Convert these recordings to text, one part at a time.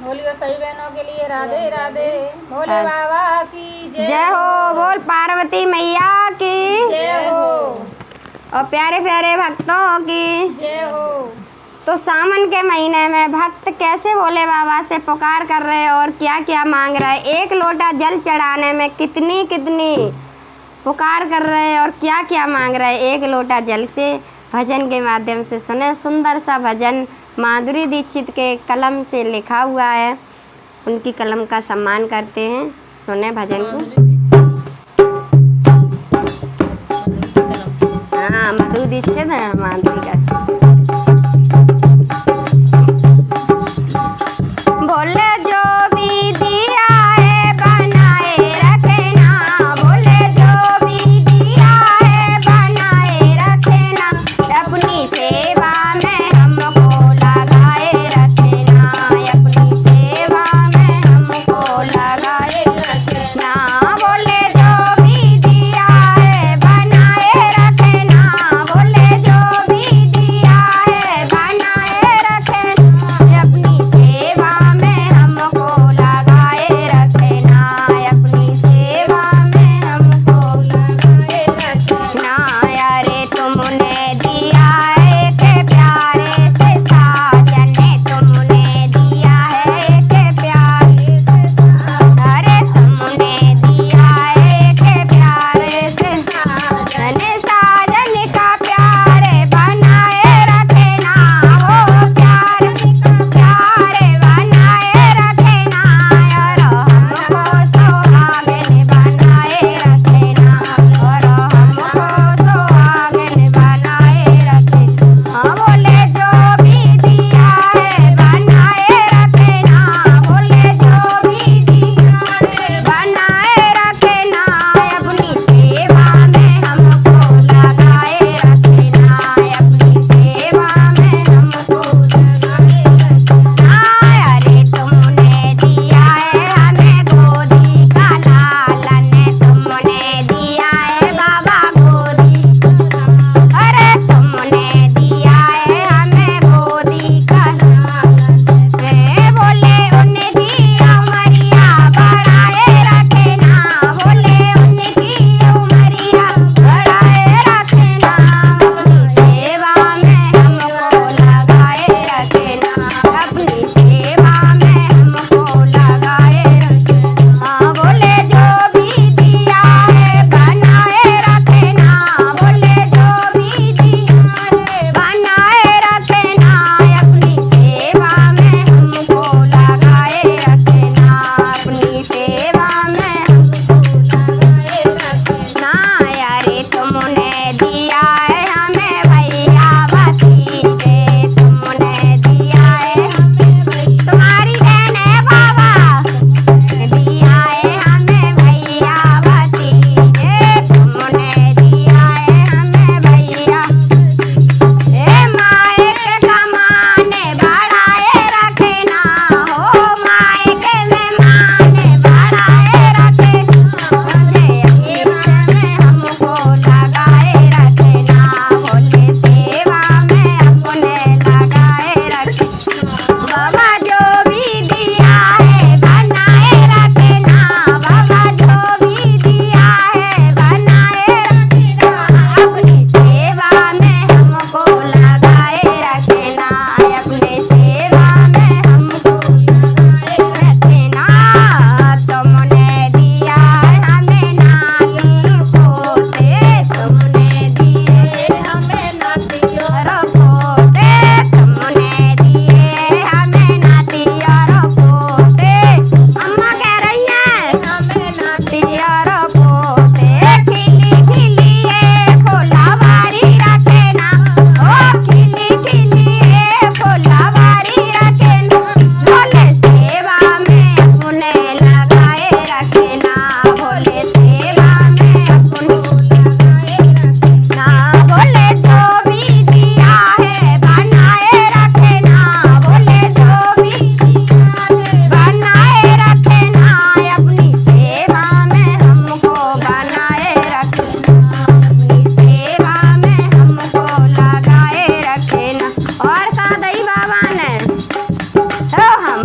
बोलियो सही बहनों के लिए राधे राधे। भोले बाबा की जय हो। बोल पार्वती मैया की जय हो। और प्यारे प्यारे भक्तों की जय हो। तो सावन के महीने में भक्त कैसे भोले बाबा से पुकार कर रहे हैं और क्या क्या मांग रहे हैं, एक लोटा जल चढ़ाने में कितनी कितनी पुकार कर रहे हैं और क्या क्या मांग रहे हैं, एक लोटा जल से भजन के माध्यम से सुने। सुंदर सा भजन माधुरी दीक्षित के कलम से लिखा हुआ है, उनकी कलम का सम्मान करते हैं। सुने भजन को। हाँ, मधु दीक्षित है माधुरी का। बोले जो भी दिया है बनाए रखना, बोले जो भी दिया है बनाए रखना, अपनी सेवा में हमको लगाए रखना, अपनी सेवा में हमको लगाए रखना। बोले जो भी दिया है बनाए रखना, बोले जो भी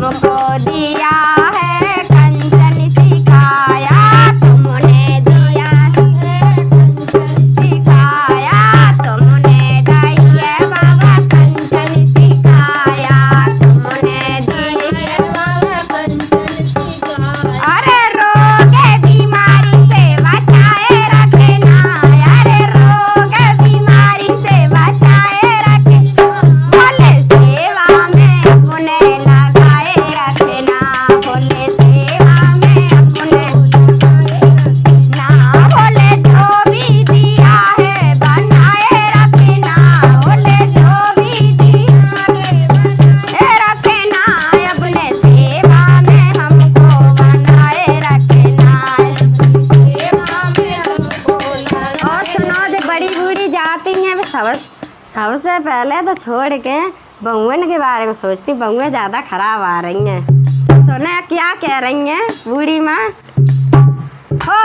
हमको दिया है कंचन सिखाया, तुमने दिया है कंचन सिखाया, तुमने दिया बाबा कंचन सिखाया, तुमने दिया बाबा कंचन सिखाया। अरे रोग बीमारी से बचाए रखना, अरे रोग बीमारी से बचाए रखना, भोले सेवा में अपने लगाए रखना, भोले सेवा में अपने ना, भोले जो भी दिया है बनाए रखना, भोले जो भी दिया है रखना, अपने सेवा में हमको बनाए रखना, सेवा में हमको। और सुनो जो बड़ी बूढ़ी जाती हैं सबसे पहले तो छोड़ के बहुअन के बारे में सोचती, बहुएं ज़्यादा खराब आ रही हैं। सुने क्या कह रही हैं बूढ़ी माँ? हो